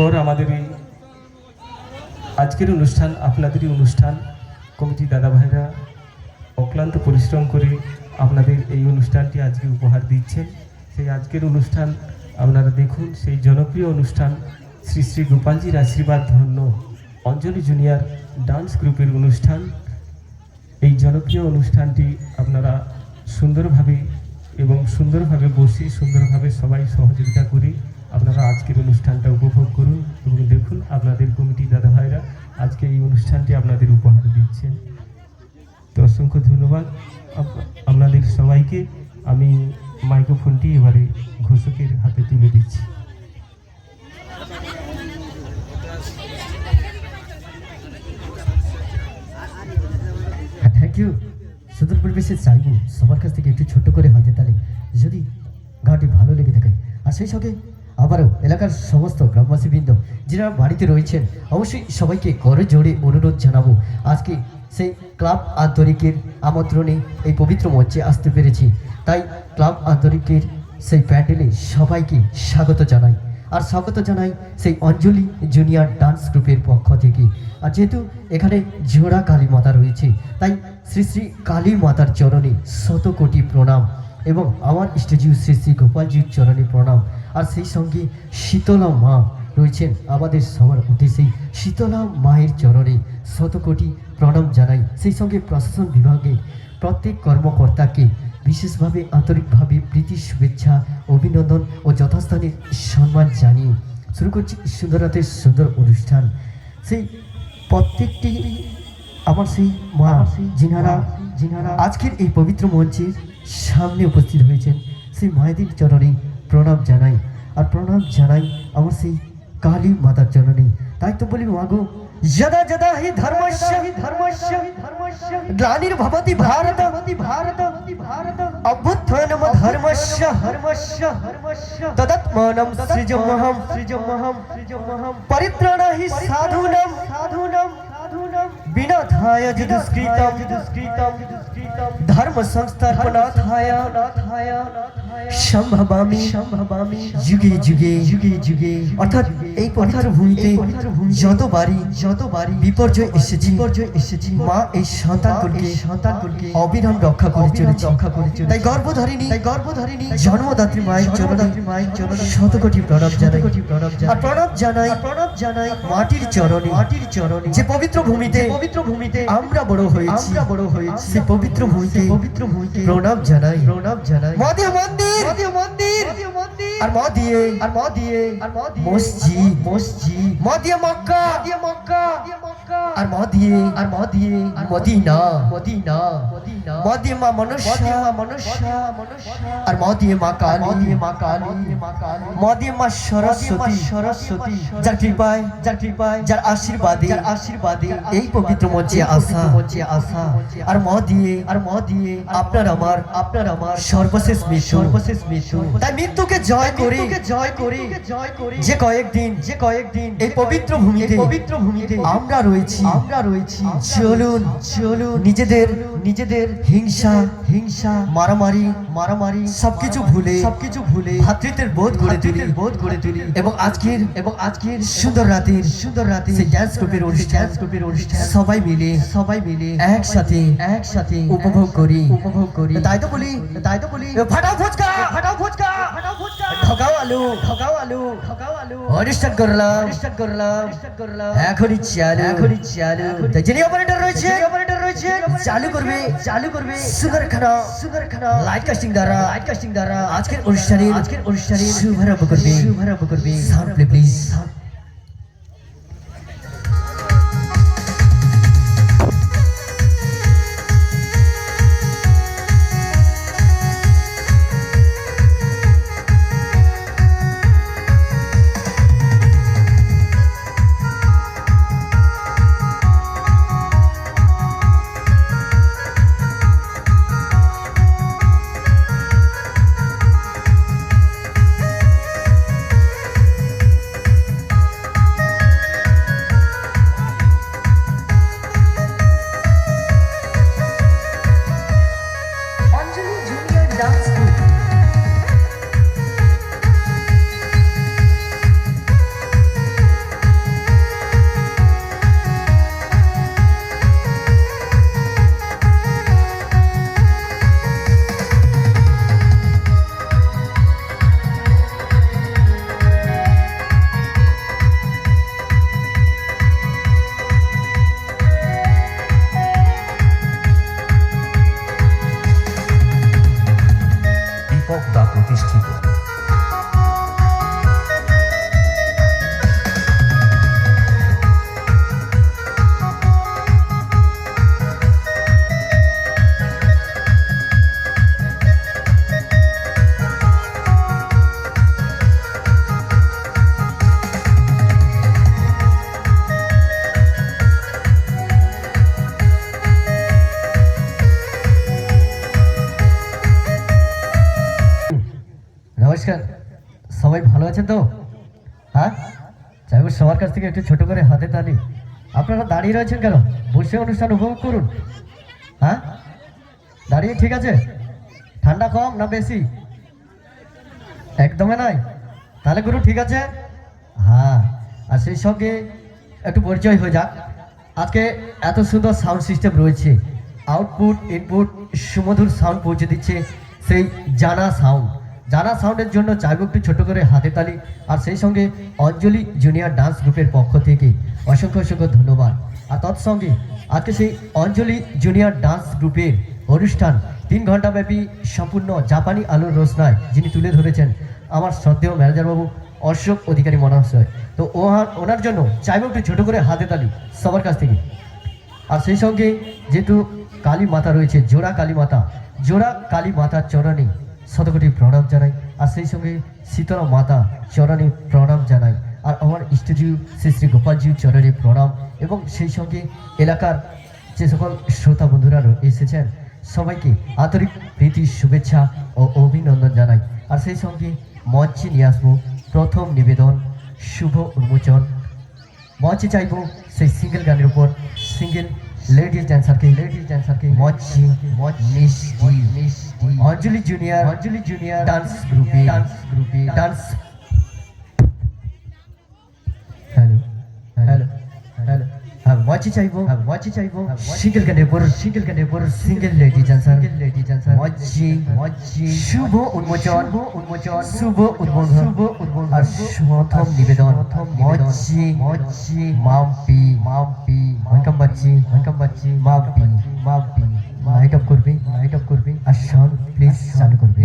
পর আমাদের এই আজকের অনুষ্ঠান আপনাদেরই অনুষ্ঠান। কমিটি দাদা ভাইরা অক্লান্ত পরিশ্রম করে আপনাদের এই অনুষ্ঠানটি আজকে উপহার দিচ্ছেন। সেই আজকের অনুষ্ঠান আপনারা দেখুন, সেই জনপ্রিয় অনুষ্ঠান শ্রী শ্রী গোপালজির আশীর্বাদ ধন্য অঞ্জলি জুনিয়র ডান্স গ্রুপের অনুষ্ঠান। এই জনপ্রিয় অনুষ্ঠানটি আপনারা সুন্দরভাবে বসে সুন্দরভাবে সবাই সহযোগিতা করে আপনারা আজকের অনুষ্ঠানটা উপভোগ করুন এবং দেখুন আপনাদের কমিটি দাদা ভাইরা আজকে এই অনুষ্ঠানটি আপনাদের উপহার দিচ্ছেন। তো অসংখ্য ধন্যবাদ আপনাদের সবাইকে। আমি মাইক্রোফোনটি এবারে ঘোষকের হাতে তুলে দিচ্ছি। Thank you. সুদূর পরিবেশে চাইব সবার কাছ থেকে একটু ছোট্ট করে হাতে তালে যদি গানটি ভালো লেগে থাকে। আর সেই সঙ্গে আবারও এলাকার সমস্ত গ্রামবাসীবৃন্দ যারা বাড়িতে রয়েছেন অবশ্যই সবাইকে করে জোরে অনুরোধ জানাবো, আজকে সেই ক্লাব আন্তরিকের আমন্ত্রণে এই পবিত্র মঞ্চে আসতে পেরেছি। তাই ক্লাব আন্তরিকের সেই প্যান্ডেলে সবাইকে স্বাগত জানাই। আর স্বাগত জানাই সেই অঞ্জলি জুনিয়র ডান্স গ্রুপের পক্ষ থেকে। আর যেহেতু এখানে জোড়া কালী মাতা রয়েছে, তাই শ্রী শ্রী কালী মাতার চরণে শত কোটি প্রণাম এবং আমার ইষ্টজিউ শ্রী শ্রী গোপালজির চরণে প্রণাম। আর সেই সঙ্গে শীতলা মা রয়েছেন আমাদের সবার উদ্দেশ্যেই, শীতলা মায়ের চরণে শত কোটি প্রণাম জানাই। সেই সঙ্গে প্রশাসন বিভাগের প্রত্যেক কর্মকর্তাকে বিশেষভাবে আন্তরিকভাবে প্রীতি শুভেচ্ছা অভিনন্দন ও যথাস্থানে সম্মান জানিয়ে শুরু করছি সুন্দর রাতের সুন্দর অনুষ্ঠান। সেই প্রত্যেকটি আমার সেই মা যিনারা আজকের এই পবিত্র মঞ্চের সামনে উপস্থিত হয়েছেন, সেই মায়েদের চরণে প্রণাম জানাই। আর প্রণাম জানাই আমার সেই কালী মাতার চরণে। তাই তো বলি মাগো, যদা যদা হি ধর্মস্য গ্লানির্ভবতি ভারত অভ্যুত্থানম ধর্মস্য তদাত্মানম সৃজমহম পরিত্রাণাহি সাধূনাম বিনাথায় যদুষ্কৃতম ধর্ম সংস্থাপনাথায় সম্ভবামি যুগে যুগে। অর্থাৎ এই পবিত্র ভূমিতে যতবারই বিপর্যয় এসেছি মা এই সন্তানকে অবিরাম রক্ষা করে চলেছে। তাই গর্ভধারিণী জন্মদাত্রী মায়ের চরণে শত কোটি প্রণাম জানাই। আর প্রণাম জানাই মাটির চরণে যে পবিত্র ভূমিতে আমরা বড় হয়েছি সেই পবিত্র ভূমিতে প্রণাম জানাই। মদিয়া মন্দির আর মা দিয়ে মসজিদ মদিয়া মক্কা আর মা দিয়ে মদিনা মদিয়া মা মনুষ্য আর মা দিয়ে মা কালী মদিয়া মা সরস্বতী যার কৃপায় যার আশীর্বাদে এই পবিত্র মঞ্চে আসা। আর মা দিয়ে আপনার আমার সর্বশেষ মৃত্যু। তাই মৃত্যুকে জয় করে যে কয়েকদিন এই পবিত্র ভূমিতে আমরা রয়েছি। চলুন নিজেদের হিংসা মারামারি সবকিছু ভুলে ভাতৃত্বের বোধ গড়ে তুলি এবং আজকের সুন্দর রাতের সেই ডান্স গ্রুপের অনুষ্ঠান সবাই মিলে একসাথে উপভোগ করি। তাই তো বলি ফাটাও ফুচকা ঠকাও আলু অনুষ্ঠান করলাম এখনই চালু। তাই যিনি অপারেটর রয়েছে চালু করবে সুন্দর খানা লাইট কাস্টিং দ্বারা আজকের অনুষ্ঠানের শুভারম্ভ করবে। Sound play please. নমস্কার, সবাই ভালো আছেন তো? হ্যাঁ, চাইবো সবার কাছ থেকে একটু ছোট করে হাতে তালি। আপনারা দাঁড়িয়ে রয়েছেন কেন? বসে অনুষ্ঠান উপভোগ করুন। হ্যাঁ, দাঁড়িয়ে ঠিক আছে? ঠান্ডা কম না বেশি? একদমই নাই? তাহলে গুরু ঠিক আছে। হ্যাঁ, আর সেই সঙ্গে একটু পরিচয় হয়ে যাক। আজকে এত সুন্দর সাউন্ড সিস্টেম রয়েছে, আউটপুট ইনপুট সুমধুর সাউন্ড পৌঁছে দিচ্ছে সেই জানা সাউন্ড। জানা সাউন্ডের জন্য চাইবো একটু ছোট করে হাতে তালি। আর সেই সঙ্গে অঞ্জলি জুনিয়র ডান্স গ্রুপের পক্ষ থেকে অসংখ্য অসংখ্য ধন্যবাদ। আর তৎসঙ্গে আজকে সেই অঞ্জলি জুনিয়র ডান্স গ্রুপের অনুষ্ঠান 3 ঘন্টা ব্যাপী সম্পূর্ণ জাপানি আলুর রোশনায় যিনি তুলে ধরেছেন আমার শ্রদ্ধেয় ম্যানেজারবাবু অশোক অধিকারী মহাশয়। তো ওনার জন্য চাইবো একটু ছোট করে হাতে তালি সবার কাছ থেকে। আর সেই সঙ্গে যেহেতু কালী মাতা রয়েছে, জোড়া কালী মাতার চরণে শতকোটি প্রণাম জানাই। আর সেই সঙ্গে শীতলা মাতা চরণে প্রণাম জানাই। আর আমার স্টুডিও শ্রী শ্রী গোপালজির চরণে প্রণাম, এবং সেই সঙ্গে এলাকার যে সকল শ্রোতা বন্ধুরা এসেছেন সবাইকে আন্তরিক প্রীতি শুভেচ্ছা ও অভিনন্দন জানাই। আর সেই সঙ্গে মঞ্চে নিয়ে আসবো প্রথম নিবেদন শুভ উন্মোচন। মঞ্চে চাইবো সেই সিঙ্গেল গানের উপর সিঙ্গেল লেডিজ ড্যান্সারকে মঞ্চে অঞ্জলি জুনিয়র ডান্স গ্রুপে ডান্স। হ্যালো হ্যালো হ্যালো হ্যাঁ, মঞ্চে চাইবো সিঙ্গেল গানের উপর সিঙ্গেল লেডিজ ড্যান্সার মঞ্চে শুভ উন্মোচন শুভ উদ্বোধন আর প্রথম নিবেদন মঞ্চে মাম্পি ওয়েলকাম বাচ্চি মাম্পি লাইট অফ করবে আর সাউন্ড প্লিজ চালু করবে।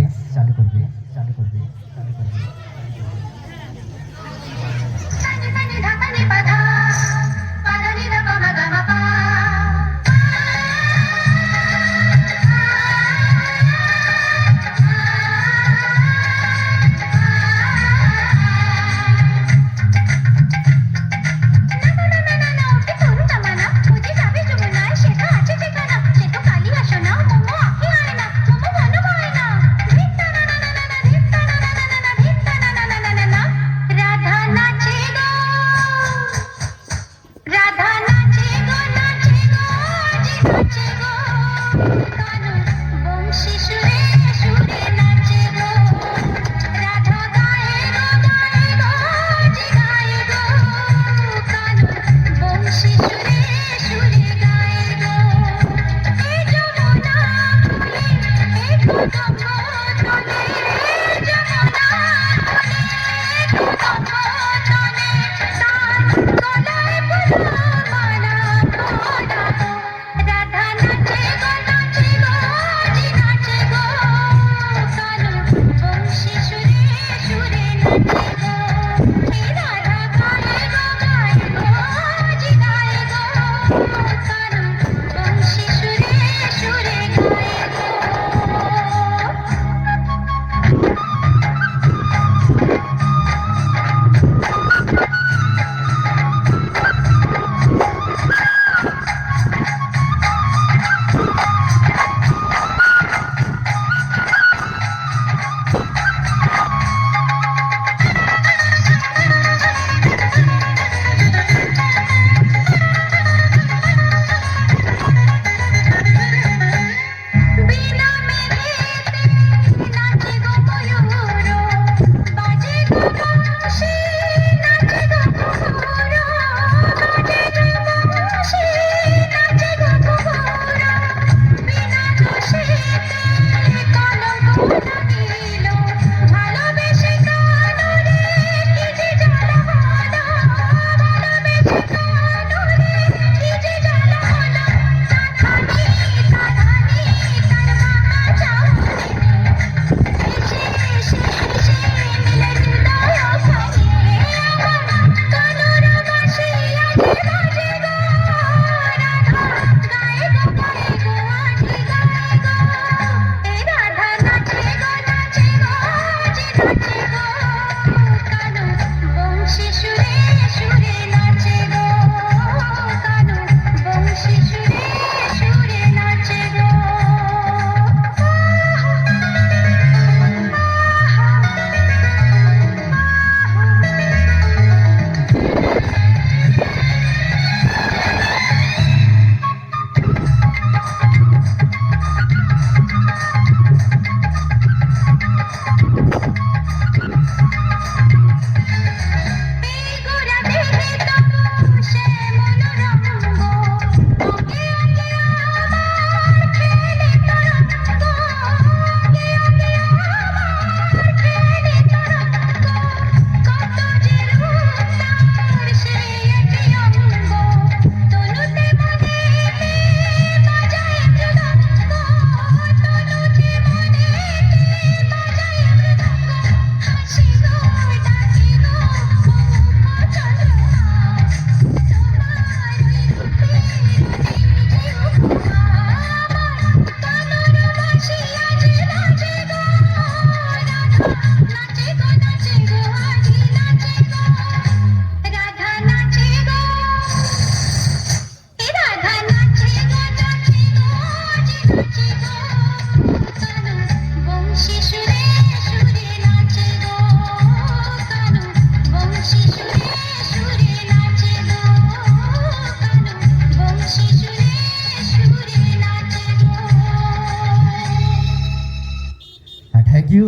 You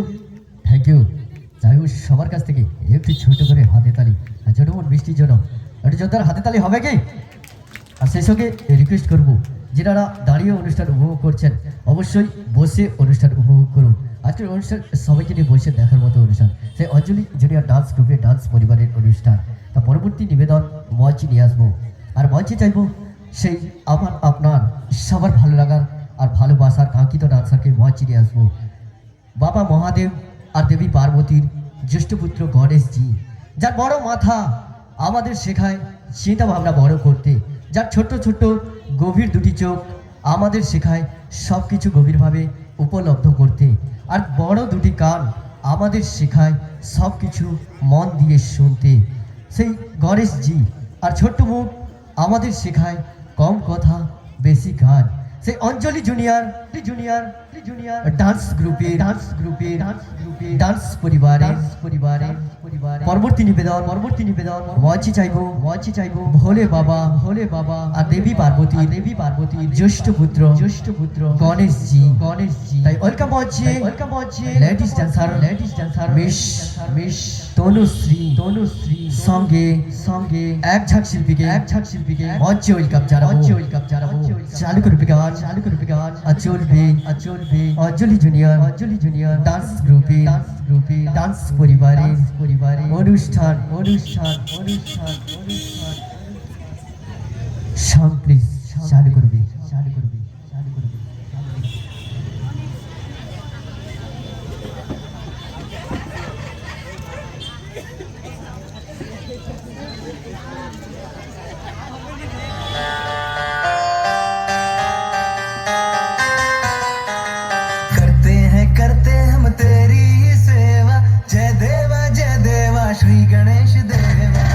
thank you. যাই হোক সবার কাছ থেকে একটু ছোট করে হাতে তালি, আর ছোট মোট বৃষ্টির জন্য একটু জোরদার হাতে তালি হবে কি? আর সেই সঙ্গে রিকোয়েস্ট করব, যারা দাঁড়িয়ে অনুষ্ঠান উপভোগ করছেন অবশ্যই বসে অনুষ্ঠান উপভোগ করুন। আজকের অনুষ্ঠান সবাইকে নিয়ে বসে দেখার মতো অনুষ্ঠান, সেই অঞ্জলি জুনিয়র ডান্স গ্রুপের ডান্স পরিবারের অনুষ্ঠান। তা পরবর্তী নিবেদন মঞ্চে নিয়ে আসবো, আর মঞ্চে চাইবো সেই আমার আপনার সবার ভালো লাগার আর ভালোবাসার কাঙ্ক্ষিত ডান্সারকে মঞ্চে নিয়ে আসবো। বাবা মহাদেব আর দেবী পার্বতীর জ্যেষ্ঠ পুত্র গণেশজি, যার বড় মাথা আমাদের শেখায় চিন্তা ভাবনা বড় করতে, যার ছোট্ট ছোট্ট গভীর দুটি চোখ আমাদের শেখায় সব কিছু গভীরভাবে উপলব্ধ করতে, আর বড় দুটি কান আমাদের শেখায় সব কিছু মন দিয়ে শুনতে। সেই গণেশজি আর ছোট্ট মুখ আমাদের শেখায় কম কথা বেশি গান। সেই অঞ্জলি জুনিয়র জুনিয়র জুনিয়র ডান্স গ্রুপে ডান্স পরিবারে পরবর্তী নিবেদন মঞ্চে চাইবো ভোলে বাবা আর দেবী পার্বতী জ্যেষ্ঠ পুত্র গণেশজি। তাই ওয়েলকাম মঞ্চে লেডিস ডান্সার মিস তনুশ্রী সঙ্গে এক ঝাঁক শিল্পীকে মঞ্চে ওয়েলকাম জানাবো। চালু করবে গান আর চলবে অঞ্জলি জুনিয়র ডান্স গ্রুপে ডান্স পরিবারে অনুষ্ঠান সাউন্ড প্লিজ চালু করবে। करते हम तेरी ही सेवा, जय देवा श्री गणेश देवा।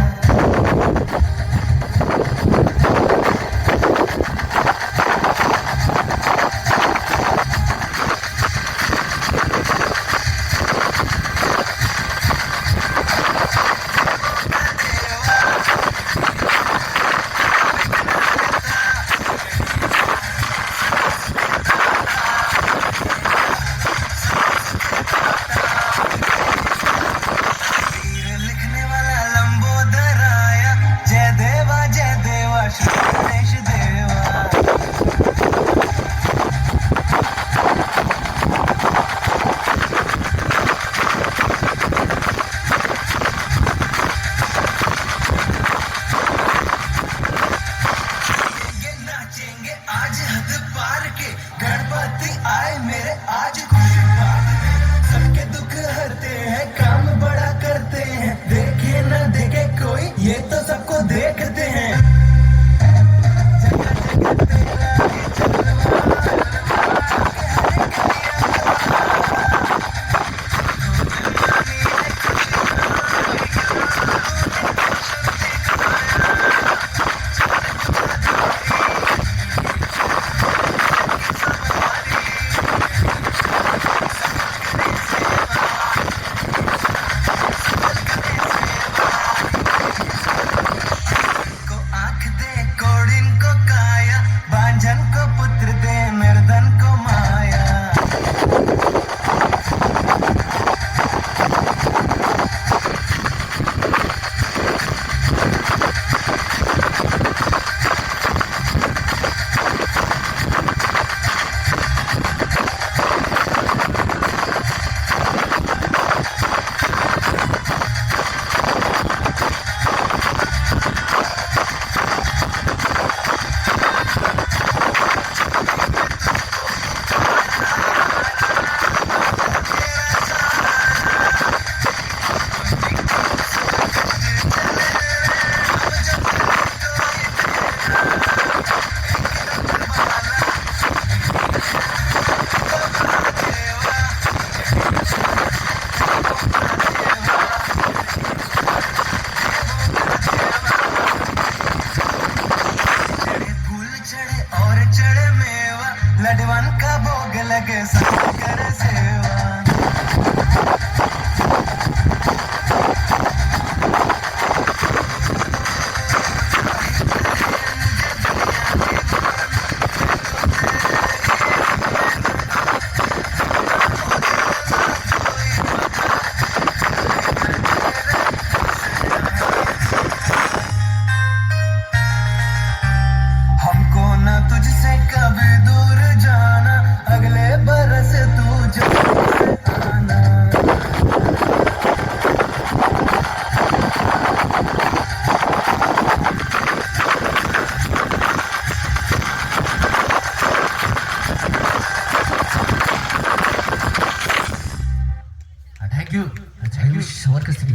সবার কাছ থেকে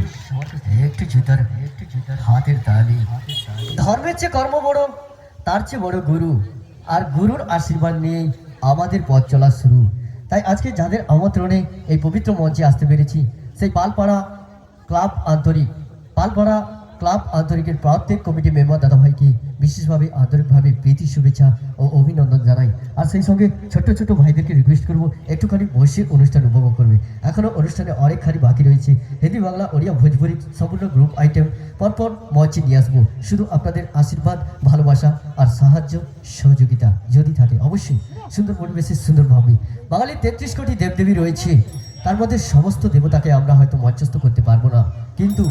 একটু জুতার হাতের তালি। ধর্মের চেয়ে কর্ম বড়, তার চেয়ে বড় গুরু, আর গুরুর আশীর্বাদ নিয়েই আমাদের পথ চলা শুরু। তাই আজকে যাদের আমন্ত্রণে এই পবিত্র মঞ্চে আসতে পেরেছি, সেই পালপাড়া ক্লাব আন্তরিকের প্রত্যেক কমিটি মেম্বার দাদাভাইকে বিশেষভাবে আন্তরিকভাবে প্রীতি শুভেচ্ছা ও অভিনন্দন জানাই। আর সেই সঙ্গে ছোট্ট ছোট্ট ভাইদেরকে রিকোয়েস্ট করবো একটুখানি বসে অনুষ্ঠান উপভোগ করবে। এখনও অনুষ্ঠানে অনেকখানি বাকি রয়েছে। হিন্দি, বাংলা, ওড়িয়া, ভোজপুরি সম্পূর্ণ গ্রুপ আইটেম পরপর মঞ্চে নিয়ে আসবো। শুধু আপনাদের আশীর্বাদ, ভালোবাসা আর সাহায্য সহযোগিতা যদি থাকে অবশ্যই সুন্দর পরিবেশে সুন্দরভাবে। বাঙালির 33 কোটি দেবদেবী রয়েছে, তার মধ্যে সমস্ত দেবতাকে আমরা হয়তো মঞ্চস্থ করতে পারবো না, কিন্তু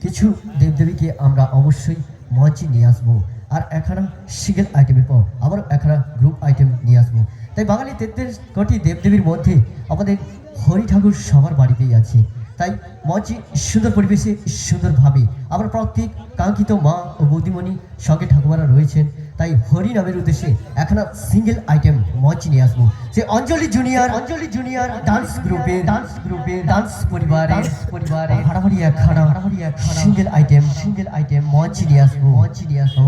কিছু দেবদেবীকে আমরা অবশ্যই মঞ্চে নিয়ে আসবো। আর একখানা সিঙ্গেল আইটেমের পর আবার একখানা গ্রুপ আইটেম নিয়ে আসবো। তাই বাঙালি 33 কোটি দেবদেবীর মধ্যে আমাদের হরি ঠাকুর সবার বাড়িতেই আছে। তাই মঞ্চে সুন্দর পরিবেশে সুন্দরভাবে আমরা প্রত্যেক কাঙ্ক্ষিত মা ও বৌদিমণি সঙ্গে ঠাকুমারা রয়েছেন। তাই হরি নামের উদ্দেশ্যে একখানা সিঙ্গেল আইটেম মঞ্চে নিয়ে আসবো। সে অঞ্জলি জুনিয়র ডান্স গ্রুপের ডান্স পরিবারের হারাহারি একখানা সিঙ্গেল আইটেম মঞ্চে নিয়ে আসবো।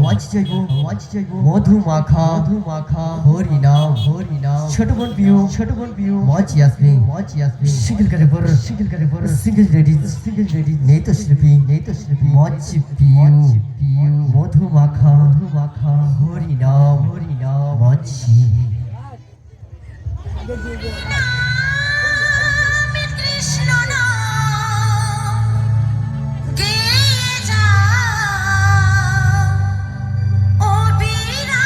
মঞ্চে যাইবো মধু মাখা হরি নাম ছোট বোন পিউ মঞ্চে আসবে সিঙ্গেল করে বড় সিঙ্গেল রেডি নেই তো শিল্পী মঞ্চে পিউ মধু মাখা হরি নাম মঞ্চে। কৃষ্ণ নাম গেয়ে যাও ও বীরা।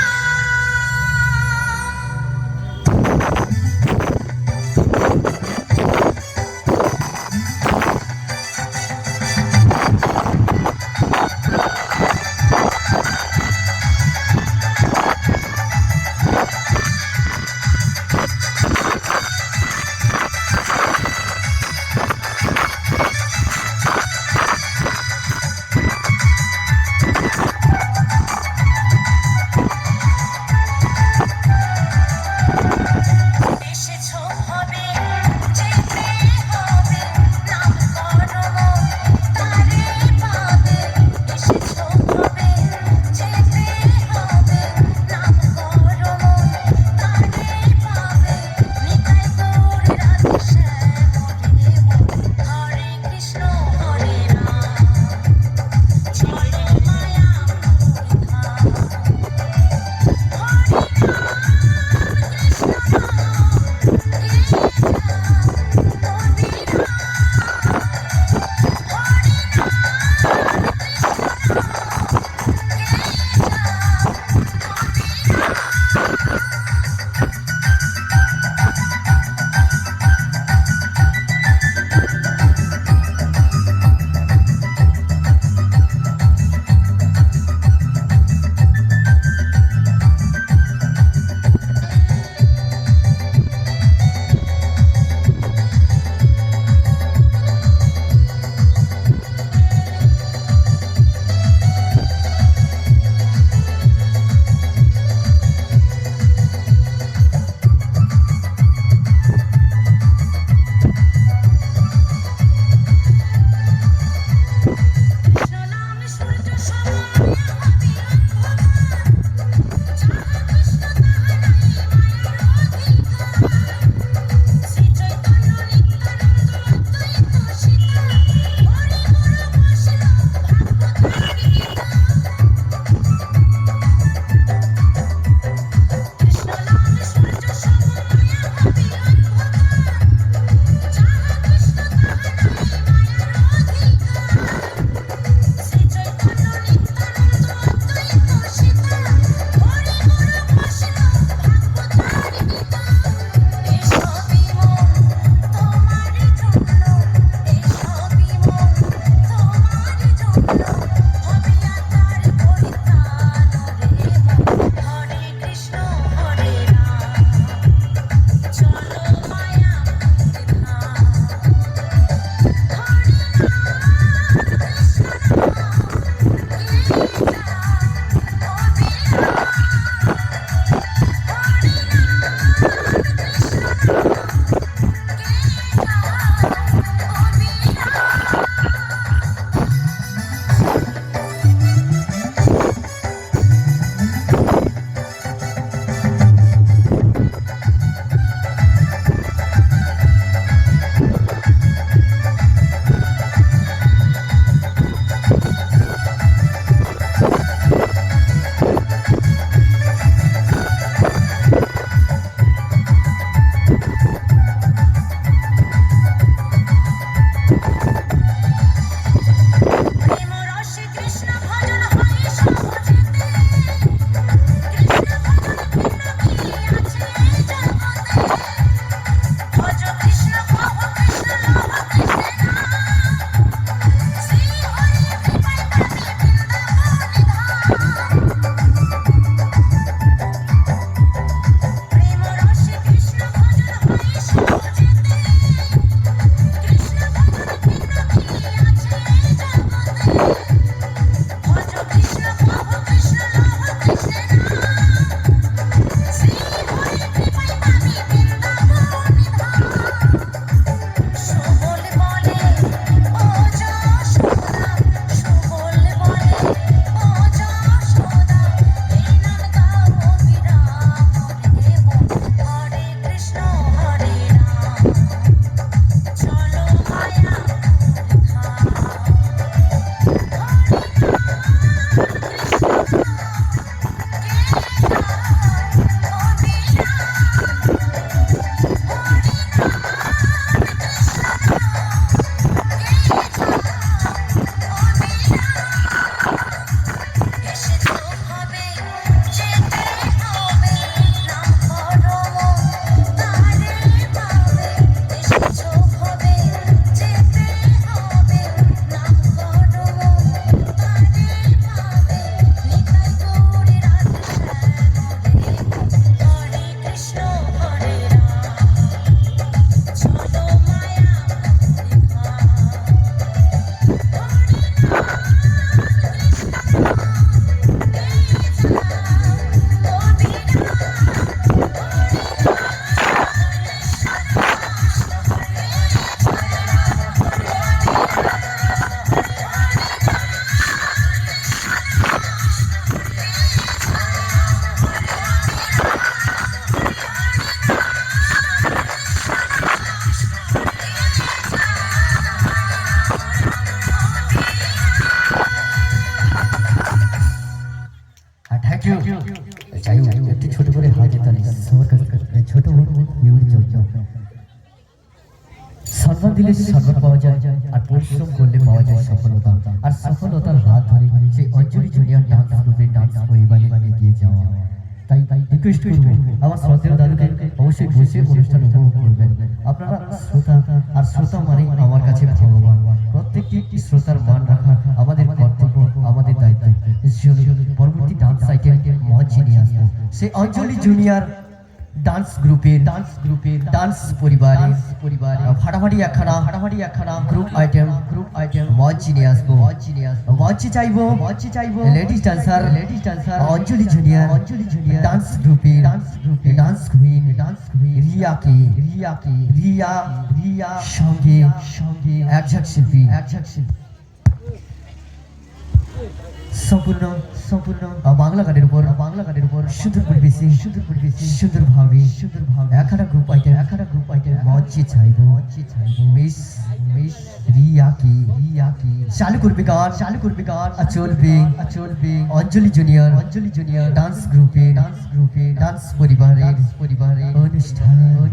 সম্মান দিলে সম্মান পাওয়া যায়, আর পরিশ্রম করলে পাওয়া যায় সফলতা। আর সফলতার হাত ধরে সেই অঞ্জলি জুনিয়র ডান্স গ্রুপের ডান্স পরিবারে এগিয়ে যাওয়া। তাই রিকোয়েস্ট করবো আমার শ্রদ্ধেয় দাদুকে অবশ্যই বসে অনুষ্ঠান উপভোগ করবেন। আপনারা শ্রোতা, আর শ্রোতা মানে আমার কাছে ভগবান। প্রত্যেকটি শ্রোতার মান রাখা আমাদের কর্তব্য, আমাদের দায়িত্ব। পরবর্তী ডান্স আইটেম মঞ্চে নিয়ে আসবো সেই অঞ্জলি জুনিয়র ডান্স গ্রুপের ডান্স পরিবারে ফাটাফাটি একখানা গ্রুপ আইটেম মঞ্চে নিয়ে আসবো। মঞ্চে চাইবো লেডিস ডান্সার অঞ্জলি জুনিয়র ডান্স গ্রুপের ডান্স কুইন রিয়া সঙ্গে একঝাক শিল্পী সম্পূর্ণ বাংলা গানের উপর সুন্দর পরিবেশে সুন্দরভাবে একখানা গ্রুপ আইটেম মঞ্চে চাইবো মিস রিয়াকে চালু করবে গান আর চলবে অঞ্জলি জুনিয়র ডান্স গ্রুপে ডান্স পরিবারের অনুষ্ঠান।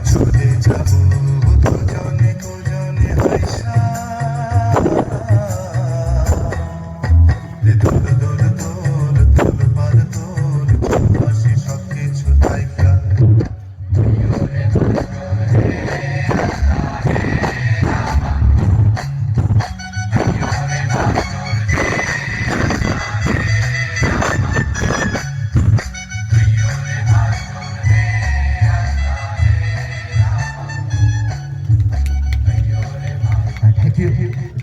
চলে যাব দুজনে দুজনে হাইসা দোল দোল দোল দোল পাল দোল পাশে সব কিছু তাইকা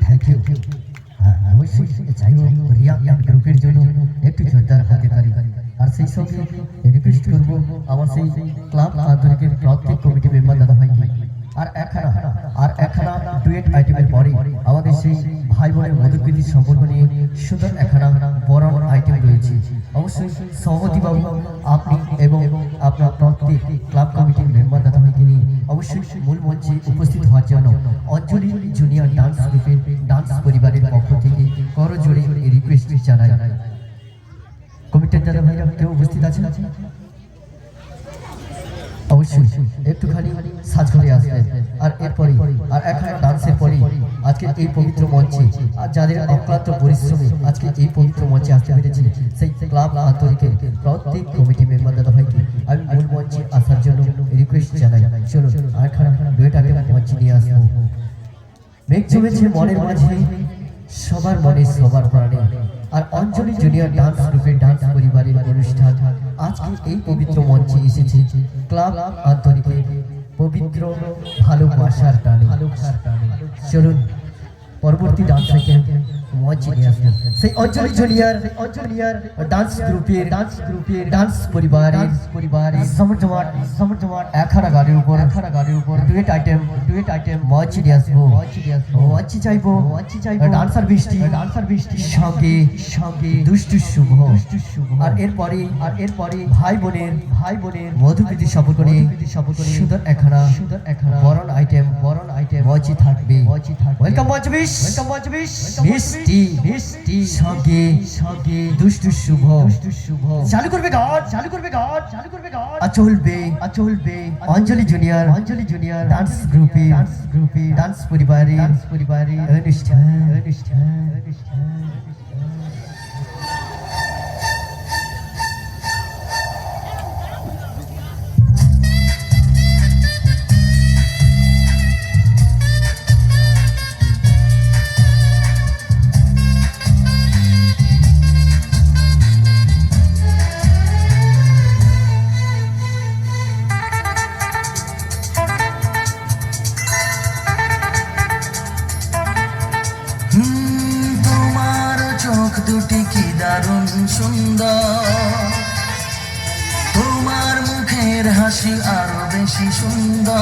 থ্যাংক ইউ অবশ্যই চাইবো রিয়া গ্রুপের জন্য একটু জোরদার হাতে তালি আর সেই সঙ্গে রিকোয়েস্ট করবো আমার সেই ক্লাব আন্তরিকের প্রত্যেক কমিটি মেম্বার দাদা ভাইকে আর একখানা ডুয়েট আইটেমের পরে আমাদের সেই ভাই বোনের মধুকৃতির সম্পর্ক নিয়ে সুন্দর একখানা বরণ আইটেম রয়েছে। অবশ্যই সভাপতি বাবু আপনি এবং আপনার প্রত্যেক ক্লাব কমিটির মেম্বার দাদা ভাইকে নিয়ে অবশ্যই মূল মঞ্চে উপস্থিত হওয়ার জন্য অঞ্জলি জুনিয়র ডান্স গ্রুপের ডান্স পরিবারের পক্ষ থেকে করজোড়ে রিকোয়েস্ট জানাই। কমিটির দাদা ভাইরা কেউ উপস্থিত আছেন? অবশ্যই একটুখানি সাজঘরে আসবেন আর এরপরে আর একখানা ডান্সের পরে আজকে এই পবিত্র মঞ্চে আর যাদের অক্লান্ত পরিশ্রমে আজকে এই পবিত্র মঞ্চে আসতে পেরেছি সেই ক্লাব আন্তরিকের প্রত্যেক কমিটি মেম্বার দাদা ভাইকে আমি মূল মঞ্চে আসার জন্য রিকোয়েস্ট জানাই। চলুন আর একখানা ডুয়েট আইটেম মঞ্চে নিয়ে আসবো। মেঘ জমেছে মনের মাঝে সবার মনে সবার প্রাণে আর অঞ্জলি জুনিয়র ডান্স গ্রুপের ডান্স পরিবারের অনুষ্ঠান আজকে এই পবিত্র মঞ্চে এসেছে ক্লাব আন্তরিকে পবিত্র ভালোবাসার টানে। চলুন পরবর্তী ডান্স আইটেম মঞ্চে নিয়ে আসবেন সেই অঞ্জলি জুনিয়র ডান্স গ্রুপের ডান্স পরিবারের সমর্থমান একখানা গাড়ির উপর ডুয়েট আইটেম মঞ্চে নিয়ে আসবো। মঞ্চে চাইবো ডান্সার বৃষ্টি সঙ্গে দুষ্টু শুভ আর এরপরে ভাই বোনের মধুকৃতির সম্পর্ক নিয়ে সুন্দর একখানা বরণ আইটেম মঞ্চে থাকবে। ওয়েলকাম মঞ্চ মিষ্টি সঙ্গে দুষ্টু শুভ চালু করবে গান আর চলবে অঞ্জলি জুনিয়র ডান্স গ্রুপের ডান্স পরিবারের অনুষ্ঠান। তোমার চোখ দুটি কি দারুণ সুন্দর, তোমার মুখের হাসি আরো বেশি সুন্দর।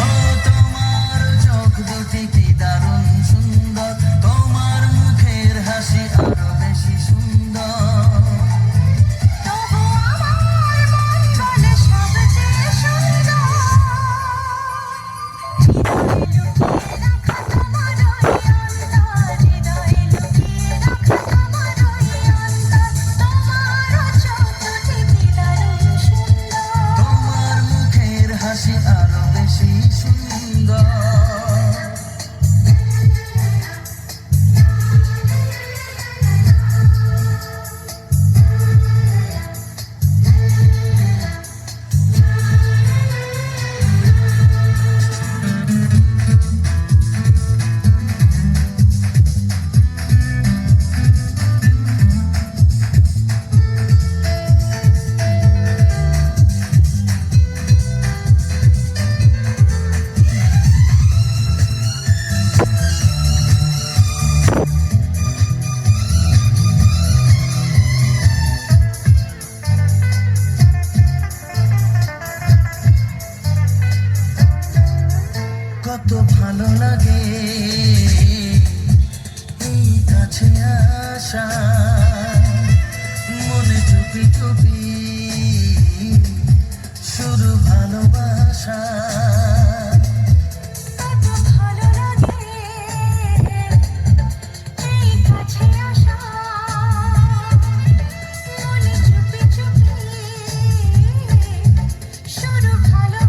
ও তোমার চোখ দুটি কি দারুণ সুন্দর, তোমার মুখের হাসি আরো বেশি সুন্দর। তবু আমার মন বলে সবচেয়ে সুন্দর হৃদয়ে লুকিয়ে রাখা তোমার ওই অন্তর, তোমার চোখ দুটি কি দারুণ সুন্দর। তোমার মুখের হাসি আরো বেশি সুন্দর। কত ভালো লাগে এই কাছে আসা, মনে চুপি চুপি শুরু ভালোবাসা। কত ভালো লাগে এই কাছে আসা, মনে চুপি চুপি শুরু ভালো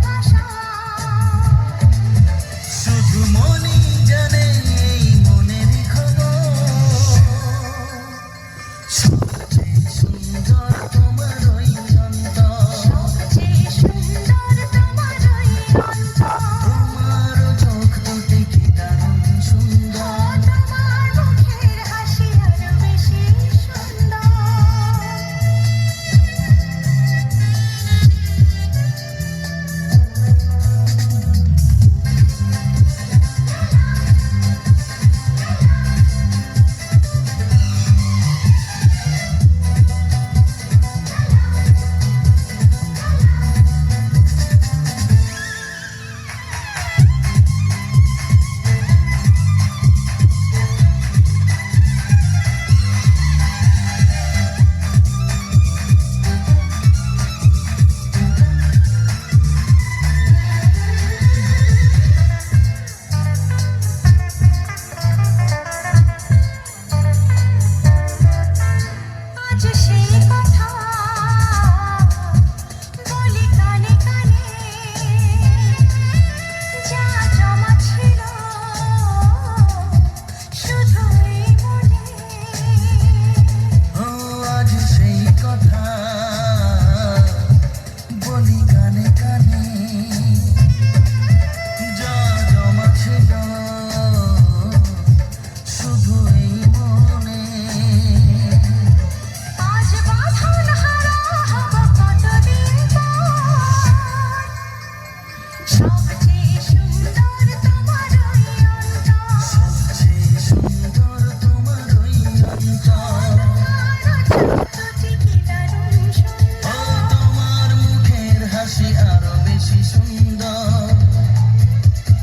সবচেয়ে সুন্দর তোমার ওই অন্তর সবচেয়ে সুন্দর তোমার ওই অন্তর। তোমার চোখ দুটি কি দারুণ ও সুন্দর তোমার মুখের হাসি আরো বেশি সুন্দর।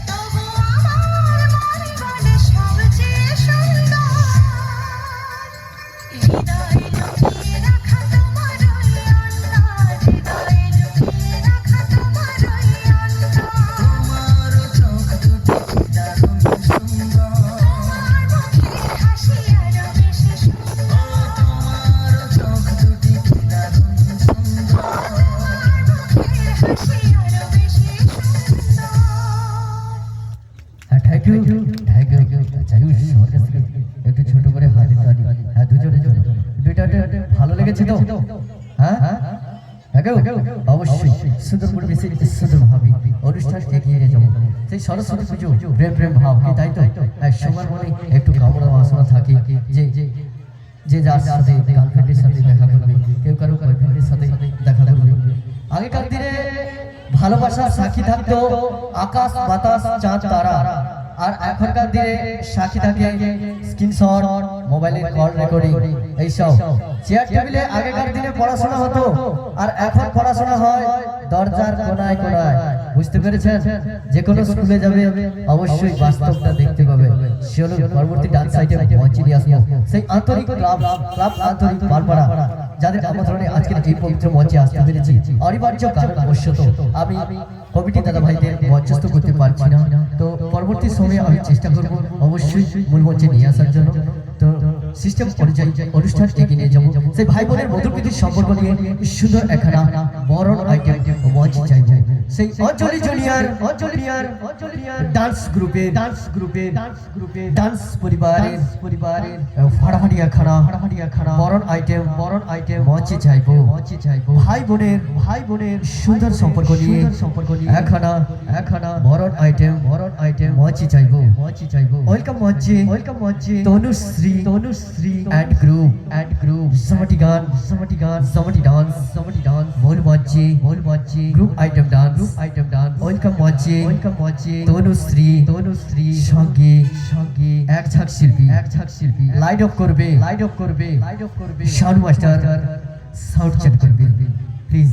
তবু আমার মন বলে সবচেয়ে সুন্দর হৃদয়ে লুকিয়ে রাখা তোমার ওই অন্তর হৃদয়ে লুকিয়ে রাখা তোমার ওই অন্তর তোমার চোখ দুটি কি দারুণ সুন্দর। তোমার মুখের হাসি আরো বেশি সুন্দর ও তোমার চোখ দুটি কি দারুণ সুন্দর। মুখের হাসি আরো বেশি সুন্দর থ্যাংক ইউ থ্যাংক ইউ চাইবো সবার কাছ থেকে একটু ছোট করে হাতে তালি। হ্যাঁ দুজনে জন্য দুইটা ভালো লেগেছে তো? হ্যাঁ থ্যাংক ইউ। অবশ্যই সুন্দর পরিবেশে সুন্দরভাবে অনুষ্ঠান এগিয়ে নিয়ে যাবো। সেই সরস্বতী পুজো প্রেম প্রেম ভাব কি তাই তো? সবার মনে একটু কামনা বাসনা থাকে যে যে যার সাথে গার্লফ্রেন্ডের সাথে দেখা করবে, কেউ কারো বয়ফ্রেন্ডের সাথে দেখা করবে। আগেকার দিনে ভালোবাসার সাক্ষী থাকতো আকাশ বাতাস চাঁদ তারা, আর এখনকার দিনে সাক্ষী থাকে স্ক্রিনশট, মোবাইলের কল রেকর্ডিং, এইসব। চেয়ার টেবিলে আগেকার দিনে পড়াশোনা হতো, আর এখন পড়াশোনা হয় দরজার কোনায় কোনায়। বুঝতে পেরেছেন? যে কোনো স্কুলে যাবে অবশ্যই বাস্তবটা দেখতে পাবে। চলুন পরবর্তী ডান্স সাইডে মঞ্চে নিয়ে আসবো সেই আন্তরিক ক্লাব আন্তরিক পালপাড়া, যাদের আমন্ত্রণে আজকের এই পবিত্র মঞ্চে আসতে পেরেছি। অনিবার্য কারণবশত আমি কমিটি দাদা ভাইদের মঞ্চস্থ করতে পারছি না, তো পরবর্তী সময়ে আমি চেষ্টা করব অবশ্যই মূল মঞ্চে নিয়ে আসার জন্য। তো সিস্টেম অনুযায়ী অনুষ্ঠান এগিয়ে নিয়ে যাবো। সেই ভাই বোনের মধুর প্রীতির সম্পর্ক নিয়ে সুন্দর একখানা বরণ আইটেম মঞ্চে চাইব। সেই অঞ্জলি জুনিয়র ডান্স গ্রুপে ডান্স পরিবারের ফাড়াহাড়ি একখানা বরণ আইটেম মঞ্চে চাইবো। ভাই বোনের সুন্দর সম্পর্ক নিয়ে একখানা বরণ আইটেম মঞ্চে চাইবো। ওয়েলকাম মঞ্চে তনুশ্রী এন্ড গ্রুপ জমটি গান জমটি ডান্স মূল মঞ্চে গ্রুপ আইটেম ডান্স ওয়েলকাম মঞ্চে তনুশ্রী সঙ্গে এক ঝাঁক শিল্পী লাইট অফ করবে সাউন্ড মাস্টার সাউন্ড চেক করবে প্লিজ।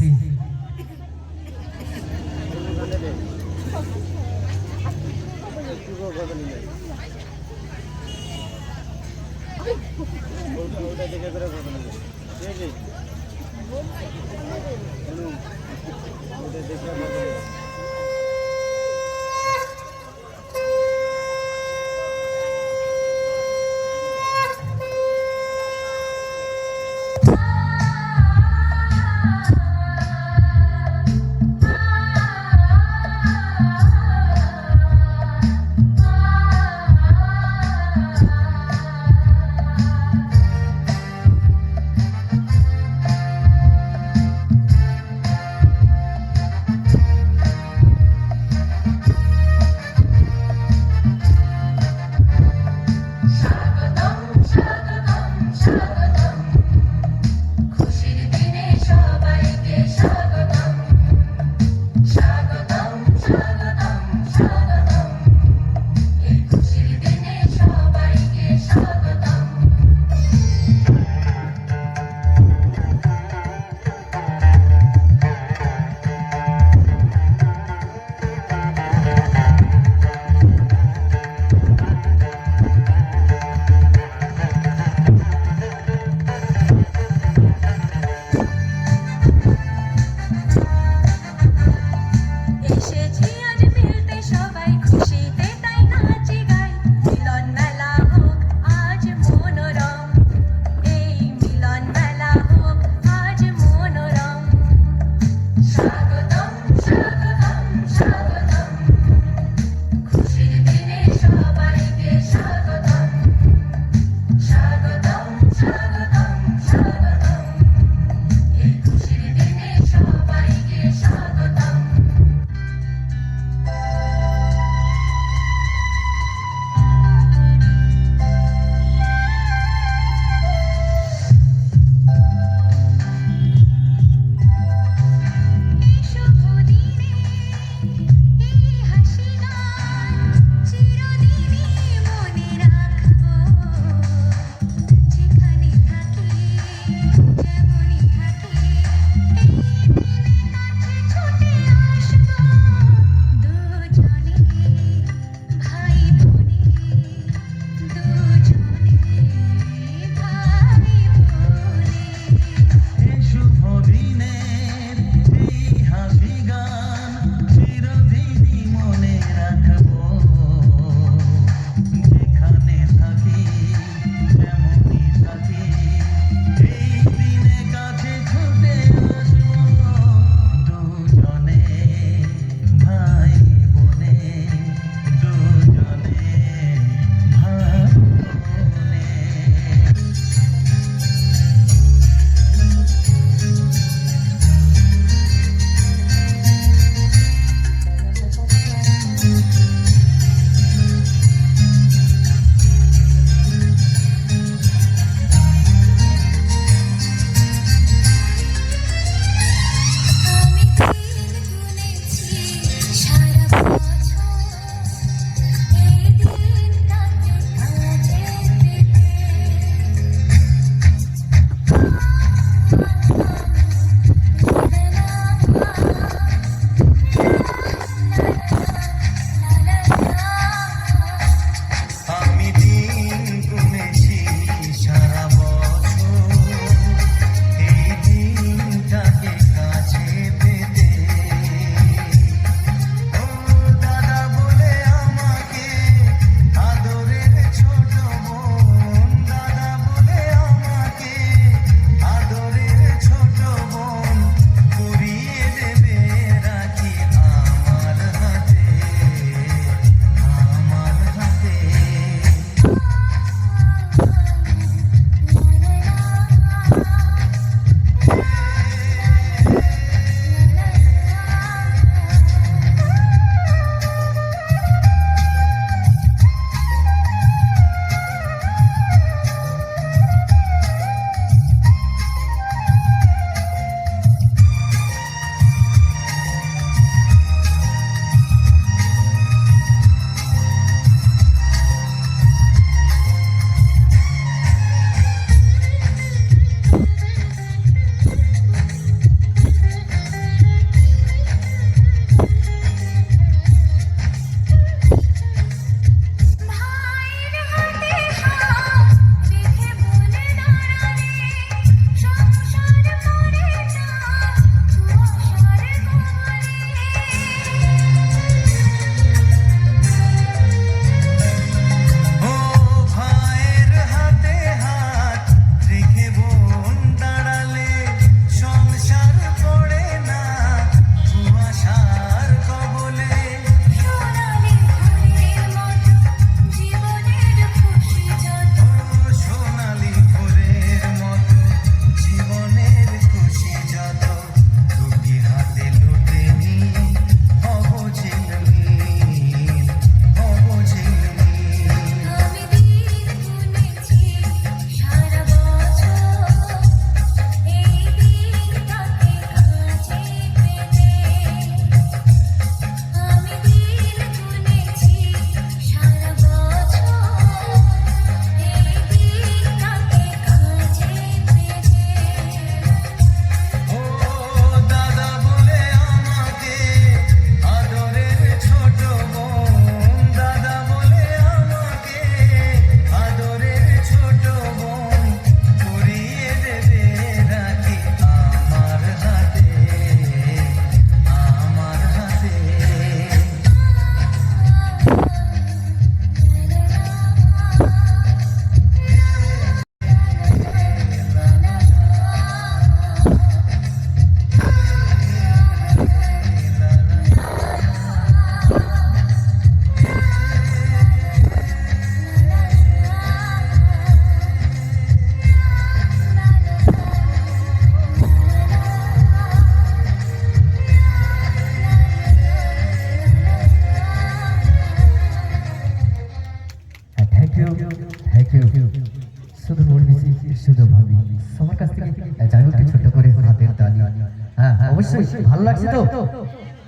অবশ্যই ভালো লাগছে তো?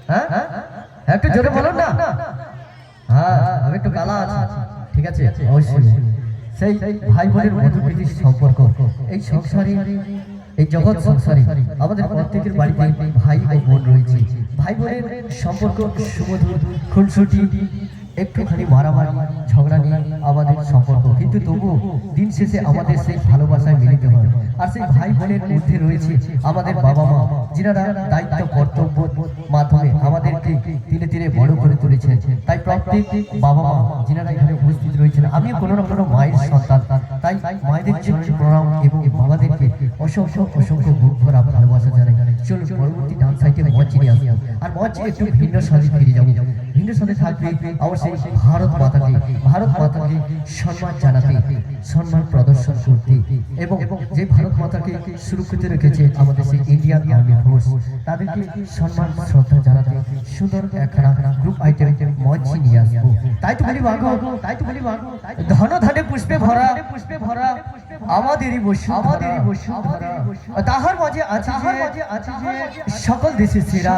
হ্যাঁ একটু জোরে বলুন না। হ্যাঁ আমি একটু গালা আছি, ঠিক আছে অবশ্যই। সেই ভাই বোনের মধুপ্রীতির সম্পর্ক এই সংসারে, এই জগৎ সংসারে আমাদের প্রত্যেকের বাড়িতে ভাই ও বোন রয়েছে। ভাই বোনের সম্পর্ক সুমধুর, খুনসুটি, একটুখানি মারামারি ঝগড়া নিয়ে আমাদের সম্পর্ক, কিন্তু তবু দিন শেষে আমাদের সেই ভালোবাসায় মিলিত হয়। আর সেই ভাই বোনের মধ্যে রয়েছে আমাদের বাবা মা, যিনারা দায়িত্ব কর্তব্য মাধ্যমে আমাদেরকে ধীরে ধীরে বড় করে তুলেছেন। তাই প্রত্যেক বাবা মা যিনারা এখানে উপস্থিত রয়েছেন, আমিও কোনো না কোনো মায়ের সন্তান, তাই মায়েদের চরণে প্রণাম এবং বাবাদেরকে অসংখ্য অসংখ্য বুক ভরা ভালোবাসা জানাই। চলুন পরবর্তী ডান সাইডে মঞ্চ নিয়ে আসবো, আর মঞ্চে একটু ভিন্ন সাথে ফিরে যাবো। ভিন্ন সাথে থাকবে অবশ্যই ভারত মাতাকে সম্মান জানাতে, সম্মান প্রদর্শন করতে, এবং যে ভারত মাতাকে সুরক্ষিত রেখেছে আমাদের সেই ইন্ডিয়ান আর্মি ফোর্স, তাদেরকে সম্মান শ্রদ্ধা জানাতে সুন্দর একখানা গ্রুপ আইটেম মঞ্চে নিয়ে আসবো। তাই তো বলি ভাগো, তাই তো বলি ভাগো, ধন ধানে পুষ্পে ভরা, পুষ্পে ভরা আমাদেরই বসুন্ধরা, তাহার মাঝে আছে যে সকল দেশের সেরা,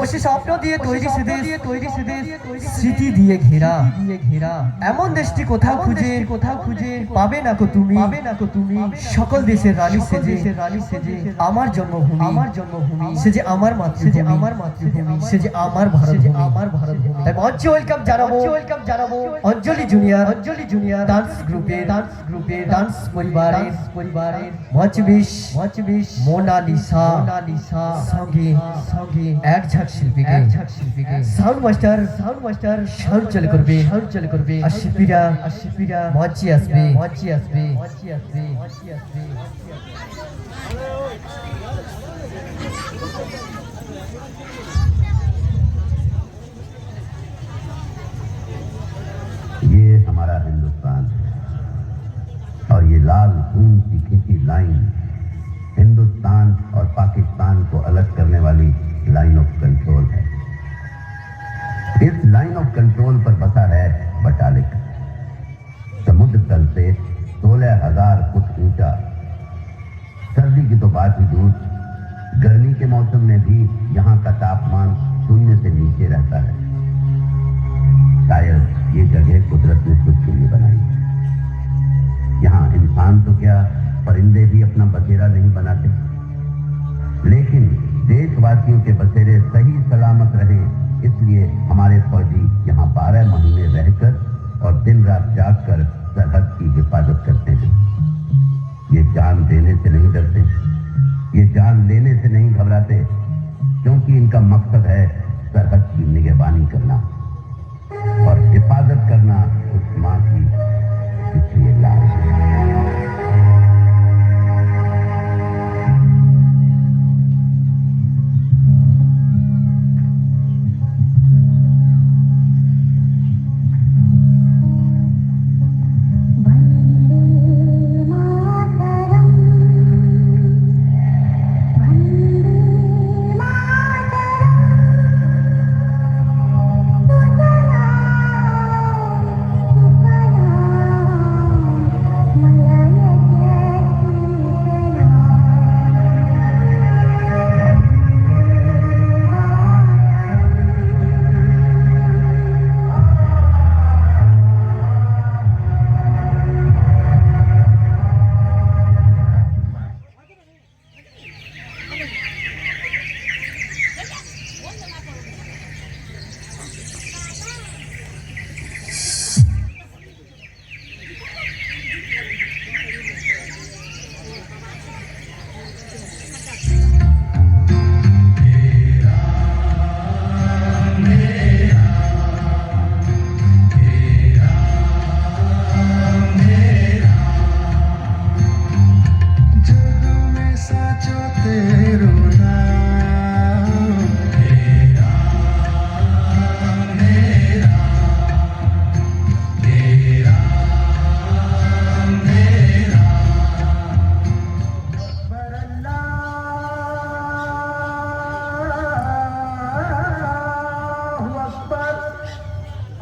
ও সে স্বপ্ন দিয়ে তৈরি সে দেশ, স্মৃতি দিয়ে ঘেরা, এমন দেশটি কোথাও খুঁজে পাবে না কো তুমি, সকল দেশের রানী সেজে, আমার জন্মভূমি, সে যে আমার মাতৃভূমি, সে যে আমার ভারতভূমি। তাই মঞ্চে ওয়েলকাম জানাবো অঞ্জলি জুনিয়র ডান্স গ্রুপের ডান্স পরিবারের মঞ্চ বিশ মোনালিসা সঙ্গে এক ঝাঁক শিল্পীকে সাউন্ড মাস্টার সাউন্ড চালু করবে, আর শিল্পীরা মঞ্চে আসবে। ये हमारा हिंदुस्तान है, और ये लाल खून की खींची लाइन हिंदुस्तान और पाकिस्तान को अलग करने वाली लाइन ऑफ कंट्रोल है। इस लाइन ऑफ कंट्रोल पर बसा है बटालिक, समुद्र तल से 16,000 फुट ऊंचा। सर्दी की तो बात ही दूर, गर्मी के मौसम में भी यहाँ का तापमान 0 से नीचे रहता है। शायद ये जगह कुदरत ने खुद के लिए बनाई है। यहाँ इंसान तो क्या, परिंदे भी अपना बसेरा नहीं बनाते, लेकिन देशवासियों के बसेरे सही सलामत रहे, इसलिए हमारे फौजी यहाँ 12 महीने रहकर और दिन रात जागकर सरहद की हिफाजत करते हैं। ये जान देने से नहीं डरते, ये जान लेने से नहीं घबराते, क्योंकि इनका मकसद है सरहद की निगहबानी करना और हिफाजत करना उस माँ की, इसलिए लाल।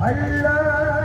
Allah